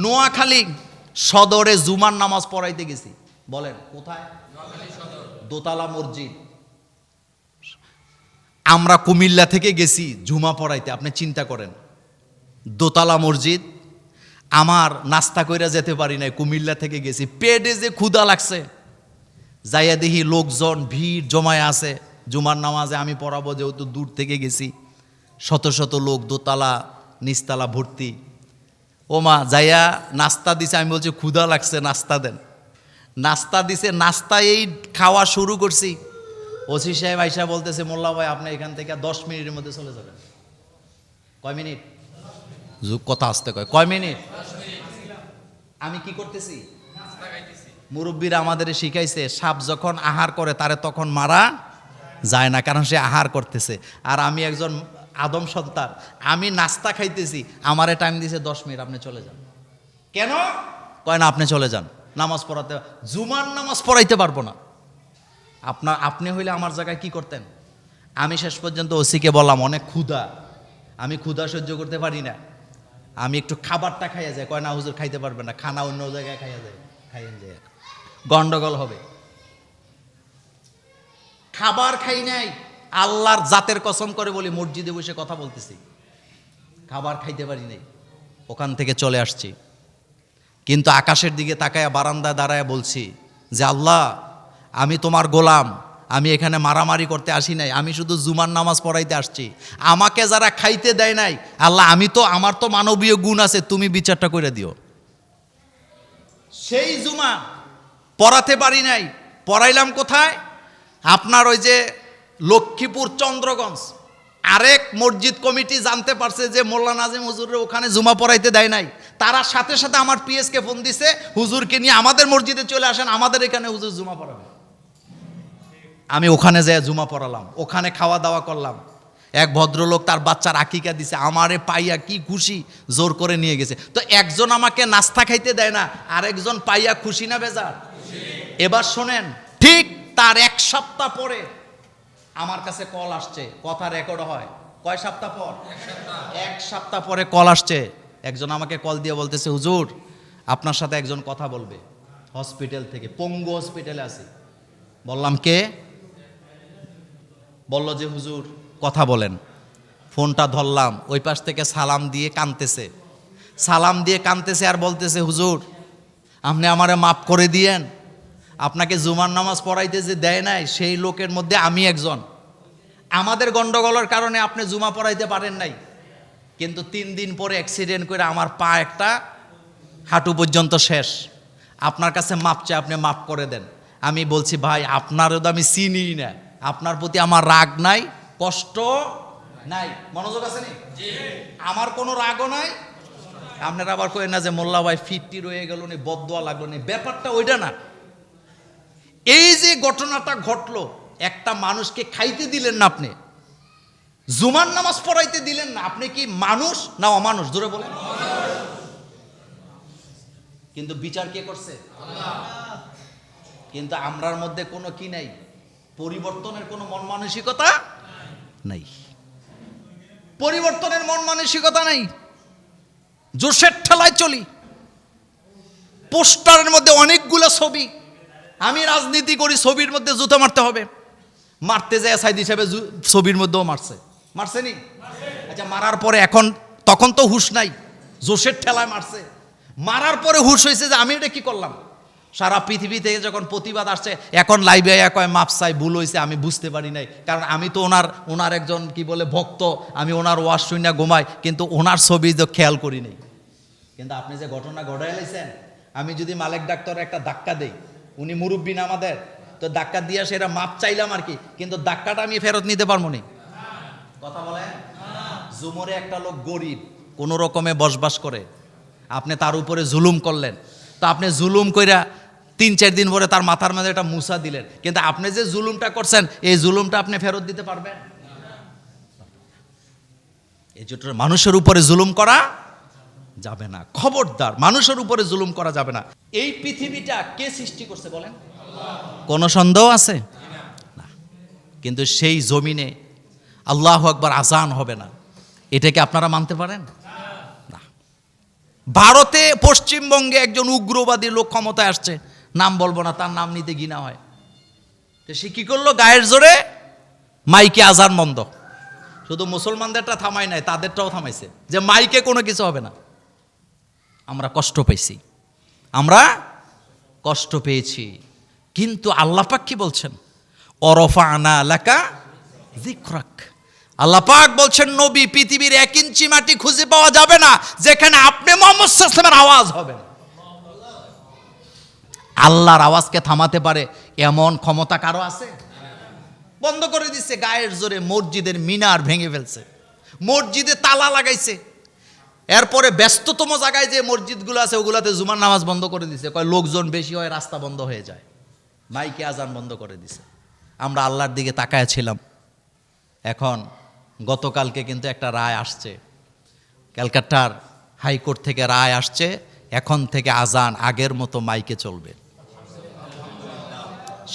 নোয়াখালী সদরে জুমার নামাজ পড়াইতে গেছি। বলেন কোথায়? দোতলা মসজিদ। আমরা কুমিল্লা থেকে গেছি জুমা পড়াইতে। আপনি চিন্তা করেন, দোতলা মসজিদ, আমার নাস্তা কইরা যেতে পারি নাই, কুমিল্লা থেকে গেছি, পেটে যে ক্ষুধা লাগছে, যাইয়া দেখি লোকজন ভিড় জমায় আছে জুমার নামাজে আমি পড়াবো, যেহেতু দূর থেকে গেছি, শত শত লোক, দোতলা নিচতলা ভর্তি। ও মা, যাইয়া নাস্তা দিছে, আমি বলছি ক্ষুধা লাগছে নাস্তা দেন। নাস্তা দিছে, নাস্তা এই খাওয়া শুরু করছি, ওসি সাহেব আইসা বলতেছে, মোল্লা ভাই আপনি এখান থেকে 10 মিনিটের মধ্যে চলে যাবেন। কয় মিনিট? কথা আসতে কয়, কয় মিনিট? আমি কি করতেছি? মুরব্বীরা আমাদের শিখাইছে, সাপ যখন আহার করে তারে তখন মারা যায় না, কারণ সে আহার করতেছে। আর আমি একজন আদম সন্তান, আমি নাস্তা খাইতেছি, আমারে টাইম দিছে 10 মিনিট, আপনি চলে যান। কেন? কয় না আপনি চলে যান, নামাজ পড়াতে, জুমার নামাজ পড়াইতে পারবো না। আপনি হইলে আমার জায়গায় কি করতেন? আমি শেষ পর্যন্ত ওসিকে বললাম, অনেক ক্ষুধা, আমি ক্ষুধা সহ্য করতে পারি না, আমি একটু খাবারটা খাইয়া যাই। কয় না হুজুর খাইতে পারবেন না, খানা অন্য জায়গায় খাইয়া যায়, খাইয়েন যায়, গন্ডগোল হবে। খাবার খাই নাই, আল্লাহর জাতের কসম করে বলি, মসজিদে বসে কথা বলতেছি, খাবার খাইতে পারি নাই, ওখান থেকে চলে আসছি। কিন্তু আকাশের দিকে তাকায়া বারান্দায় দাঁড়ায় বলছি যে আল্লাহ, আমি তোমার গোলাম, আমি এখানে মারামারি করতে আসি নাই, আমি শুধু জুমার নামাজ পড়াইতে আসছি। আমাকে যারা খাইতে দেয় নাই, আল্লাহ আমার তো মানবীয় গুণ আছে, তুমি বিচারটা করে দিও। সেই জুমা পড়াতে পারি নাই, পড়াইলাম কোথায়? আপনার ওই যে লক্ষ্মীপুর চন্দ্রগঞ্জ, আরেক মসজিদ কমিটি জানতে পারছে যে মোল্লা নাজিম হুজুরের ওখানে জুমা পড়াইতে দেয় নাই, তারা সাথে সাথে আমার পিএসকে ফোন দিছে, হুজুরকে নিয়ে আমাদের মসজিদে চলে আসেন, আমাদের এখানে হুজুর জুমা পড়াবে। আমি ওখানে যাই জুমা পড়ালাম, ওখানে খাওয়া দাওয়া করলাম। এক ভদ্রলোক তার বাচ্চার আকিকা দিছে, আমারে পাইয়া কি খুশি, জোর করে নিয়ে গেছে। তো একজন আমাকে নাস্তা খাইতে দেয় না, আরেকজন পাইয়া খুশি না বেজার? এবার শোনেন, ঠিক তার 1 সপ্তাহ পরে আমার কাছে কল আসছে, কথা রেকর্ড হয়। কয় সপ্তাহ পর? 1 সপ্তাহ পরে কল আসছে। একজন আমাকে কল দিয়ে বলতেছে, হুজুর আপনার সাথে একজন কথা বলবে, হসপিটাল থেকে, পঙ্গু হসপিটালে আছি। বললাম কে? বলল যে হুজুর কথা বলেন। ফোনটা ধরলাম, ওই পাশ থেকে সালাম দিয়ে কাঁদতেছে আর বলতেছে, হুজুর আপনি আমারে মাফ করে দিয়েন, আপনাকে জুমার নামাজ পড়াইতে যে দেয় নাই সেই লোকের মধ্যে আমি একজন। আমাদের গন্ডগোলের কারণে আপনি জুমা পড়াইতে পারেন নাই, কিন্তু 3 দিন পরে অ্যাক্সিডেন্ট করে আমার পা একটা হাঁটু পর্যন্ত শেষ, আপনার কাছে মাপ চাই, আপনি মাফ করে দেন। আমি বলছি, ভাই আপনারও তো আমি চিনি না, আপনার প্রতি আমার রাগ নাই, কষ্ট নাই, মনোযোগ আছে নি? আমার কোনো রাগও নাই। আপনারা আবার কই না যে মোল্লা ভাই ফিটটি রয়ে গেল নি, বদদোয়া লাগলো নি, ব্যাপারটা ওইটা না। এই যে ঘটনাটা ঘটলো, একটা মানুষকে খাইতে দিলেন না, আপনি জুমার নামাজ পড়াইতে দিলেন না, আপনি কি মানুষ না অমানুষ? জোরে বলেন। কিন্তু বিচার কে করছে? আল্লাহ। কিন্তু আমরার মধ্যে কোনো কি নাই, পরিবর্তনের কোনো মন মানসিকতা নাই, পরিবর্তনের মন মানসিকতা নাই, জোশের ঠেলায় চলি। পোস্টারের মধ্যে অনেকগুলো ছবি, আমি রাজনীতি করি, ছবির মধ্যে জুতো মারতে হবে, মারতে যায় সাইদ হিসাবে ছবির মধ্যেও মারছে নি? আচ্ছা, মারার পরে তখন তো হুঁশ নাই, জোশের ঠেলায় মারছে, মারার পরে হুঁশ হয়েছে যে আমি এটা কি করলাম। সারা পৃথিবী থেকে যখন প্রতিবাদ আসছে, এখন লাইভে কয় মাপ চাই, ভুল হয়েছে, আমি বুঝতে পারি নাই, কারণ আমি তো ওনার একজন কি বলে ভক্ত, আমি ওনার ওয়াজ শুনে ঘুমাই, কিন্তু ওনার ছবি তো খেয়াল করি নাই। কিন্তু আপনি যে ঘটনা ঘটাইলেছেন, আমি যদি মালিক ডাক্তার একটা ধাক্কা দেই, উনি মুরব্বী না আমাদের, তো ধাক্কা দিয়া সেটা মাপ চাইলাম আর কি, কিন্তু ধাক্কাটা আমি ফেরত নিতে পারবো না। কথা বলেন। জুমরে একটা লোক গরিব, কোনো রকমে বসবাস করে, আপনি তার উপরে জুলুম করলেন, তো আপনি জুলুম কইরা 3-4 দিন পরে তার মাথার মধ্যে একটা মুসা দিলেন, কিন্তু আপনি যে জুলুমটা করছেন এই জুলুমটা আপনি ফেরত দিতে পারবেন? এই জন্য মানুষের উপরে জুলুম করা যাবে না, খবরদার, মানুষের উপরে জুলুম করা যাবে না। এই পৃথিবীটা কে সৃষ্টি করছে বলেন? কোনো সন্দেহ আছে না? কিন্তু সেই জমিনে আল্লাহু আকবার আজান হবে না, এটাকে আপনারা মানতে পারেন না? ভারতে পশ্চিমবঙ্গে একজন উগ্রবাদী লোক ক্ষমতায় আসছে, নাম বলবো না, তার নাম নিতে ঘৃণা হয়। তো সে কি করলো, গায়ের জোরে মাইকে আজান বন্ধ। শুধু মুসলমানদেরটা থামায় নাই, তাদেরটাও থামাইছে, যে মাইকে কোনো কিছু হবে না। আমরা কষ্ট পেয়েছি, আমরা কষ্ট পেয়েছি, কিন্তু আল্লাহ পাক কি বলছেন, অরফানা লাকা যিকরাক। আল্লাহ পাক বলছেন, নবী, পৃথিবীর 1 ইঞ্চি মাটি খুঁজে পাওয়া যাবে না যেখানে আপনি মুহাম্মদ সাল্লাল্লাহু আলাইহি ওয়াসাল্লামের আওয়াজ হবে না। আল্লাহর আওয়াজকে থামাতে পারে এমন ক্ষমতা কারো আছে? বন্ধ করে দিচ্ছে গায়ের জোরে, মসজিদের মিনার ভেঙে ফেলছে, মসজিদে তালা লাগাইছে। এরপরে ব্যস্ততম জায়গায় যে মসজিদগুলো আছে ওগুলাতে জুমার নামাজ বন্ধ করে দিছে, কয় লোকজন বেশি হয়, রাস্তা বন্ধ হয়ে যায়, মাইকে আজান বন্ধ করে দিছে। আমরা আল্লাহর দিকে তাকায় ছিলাম। এখন গতকালকে কিন্তু একটা রায় আসছে, ক্যালকাটার হাইকোর্ট থেকে রায় আসছে, এখন থেকে আজান আগের মতো মাইকে চলবে।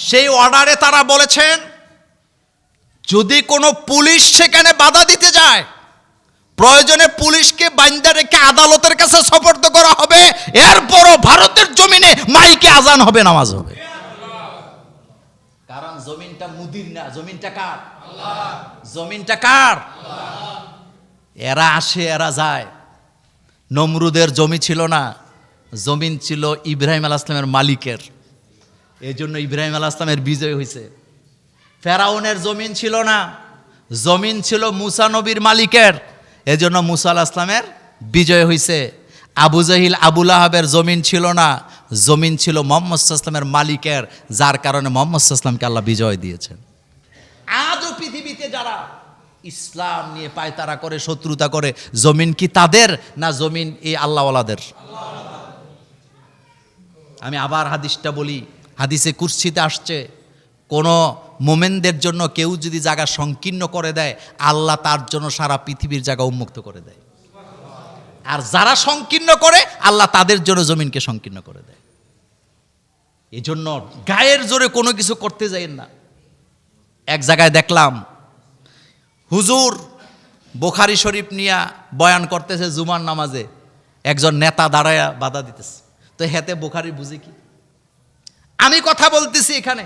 সেই অর্ডারে তারা বলেছেন, যদি কোনো পুলিশ সেখানে বাধা দিতে যায়, প্রয়োজনে পুলিশকে বান্দা রেখে আদালতের কাছে সোপর্দ করা হবে, এরপরও ভারতের জমিনে মাইকে আজান হবে, নামাজ হবে। কারণ জমিনটা মুদির না, জমিনটা কার? আল্লাহ। জমিনটা কার? আল্লাহ। এরা আসে, এরা যায়। নমরুদের জমি ছিল না, জমিন ছিল ইব্রাহিম আলাইহিস সালামের মালিকের, এই জন্য ইব্রাহিম আলাইহিস সালামের বিজয় হয়েছে। ফেরাউনের জমিন ছিল না, জমিন ছিল মুসা নবীর মালিকের, এজন্য মুসা আলাইহিস সালামের বিজয় হয়েছে। আবু জাহিল, আবু লাহাবের জমিন ছিল না, জমিন ছিল মুহাম্মদ সাল্লাল্লাহু আলাইহি ওয়াসাল্লামের মালিকের, যার কারণে মুহাম্মদ সাল্লাল্লাহু আলাইহি ওয়াসাল্লামকে আল্লাহ বিজয় দিয়েছেন। আজও পৃথিবীতে যারা ইসলাম নিয়ে পায়তারা করে, শত্রুতা করে, জমিন কি তাদের না জমিন এই আল্লাহওয়ালাদের? আমি আবার হাদিসটা বলি, হাদিসে কুরসিতে আসছে, কোনো মোমেনদের জন্য কেউ যদি জায়গা সংকীর্ণ করে দেয়, আল্লাহ তার জন্য সারা পৃথিবীর জায়গা উন্মুক্ত করে দেয়। আর যারা সংকীর্ণ করে, আল্লাহ তাদের জন্য জমিনকে সংকীর্ণ করে দেয়। এই জন্য গায়ের জোরে কোনো কিছু করতে যাইেন না। এক জায়গায় দেখলাম হুজুর বুখারী শরীফ নিয়ে বয়ান করতেছে জুমার নামাজে, একজন নেতা দাঁড়ায়া বাধা দিতেছে। তো হেতে বুখারী বুঝে কি? আমি কথা বলতেছি এখানে,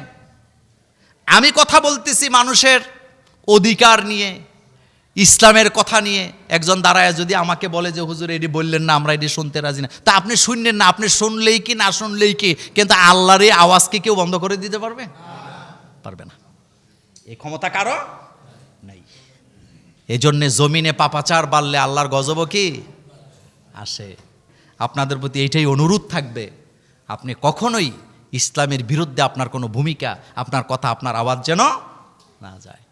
আমি কথা বলতেছি মানুষের অধিকার নিয়ে, ইসলামের কথা নিয়ে। একজন দাঁড়ায় যদি আমাকে বলে যে হুজুর এটি বললেন না, আমরা এটি শুনতে রাজি না, তা আপনি শুনলেন না, আপনি শুনলেই কি না শুনলেই কি, কিন্তু আল্লাহর এই আওয়াজকে কেউ বন্ধ করে দিতে পারবে? পারবে না। এই ক্ষমতা কারো নাই। এই জন্যে জমিনে পাপাচার বাড়লে আল্লাহর গজব কি আসে। আপনাদের প্রতি এইটাই অনুরোধ থাকবে, আপনি কখনোই ইসলামের বিরুদ্ধে আপনার কোনো ভূমিকা, আপনার কথা, আপনার আওয়াজ যেন না যায়।